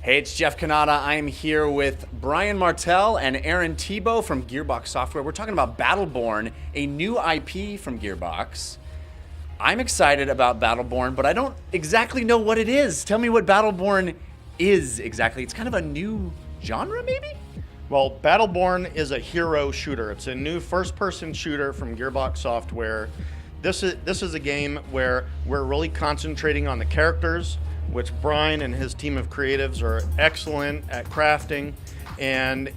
Hey, it's Jeff Cannata. I am here with Brian Martell and Aaron Thibault from Gearbox Software. We're talking about Battleborn, a new IP from Gearbox. I'm excited about Battleborn, but I don't exactly know what it is. Tell me what Battleborn is exactly. It's kind of a new genre, maybe? Well, Battleborn is a hero shooter. It's a new first-person shooter from Gearbox Software. This is a game where we're really concentrating on the characters, which Brian and his team of creatives are excellent at crafting.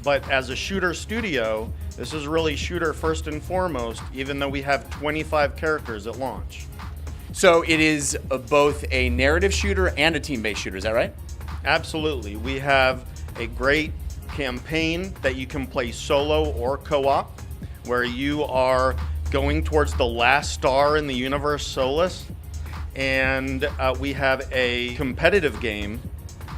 But as a shooter studio, this is really shooter first and foremost, even though we have 25 characters at launch. So it is both a narrative shooter and a team-based shooter, is that right? Absolutely. We have a great campaign that you can play solo or co-op, where you are going towards the last star in the universe, Solus. And we have a competitive game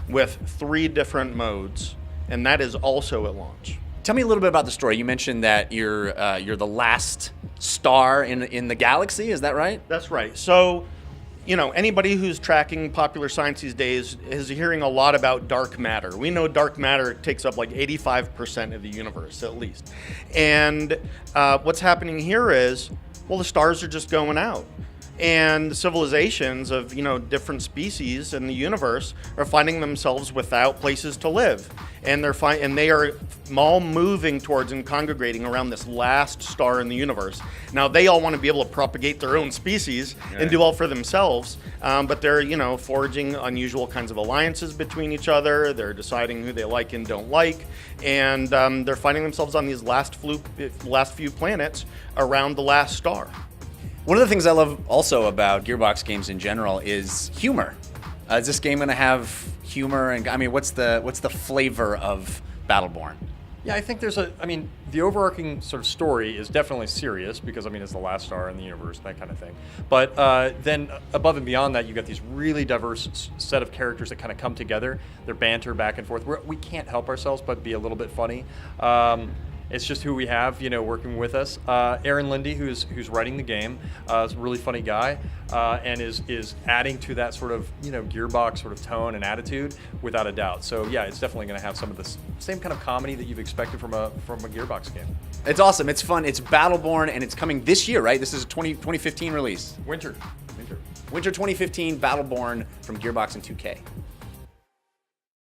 with 3 different modes, and that is also at launch. Tell me a little bit about the story. You mentioned that you're the last star in the galaxy. Is that right? That's right. So, anybody who's tracking popular science these days is hearing a lot about dark matter. We know dark matter takes up like 85% of the universe, at least. And what's happening here is, well, the stars are just going out. And civilizations of different species in the universe are finding themselves without places to live, and they are all moving towards and congregating around this last star in the universe. Now they all want to be able to propagate their own species and do all for themselves, but they're forging unusual kinds of alliances between each other. They're deciding who they like and don't like, and they're finding themselves on these last few planets around the last star. One of the things I love also about Gearbox games in general is humor. Is this game going to have humor? And I mean, what's the flavor of Battleborn? Yeah, I think the overarching sort of story is definitely serious because, it's the last star in the universe, that kind of thing. But then above and beyond that, you've got these really diverse set of characters that kind of come together. They're banter back and forth. We can't help ourselves but be a little bit funny. It's just who we have, working with us. Aaron Lindy, who's writing the game, is a really funny guy, and is adding to that sort of Gearbox sort of tone and attitude without a doubt. So yeah, it's definitely going to have some of the same kind of comedy that you've expected from a Gearbox game. It's awesome. It's fun. It's Battleborn, and it's coming this year, right? This is a 2015 release. Winter. Winter 2015 Battleborn from Gearbox and 2K.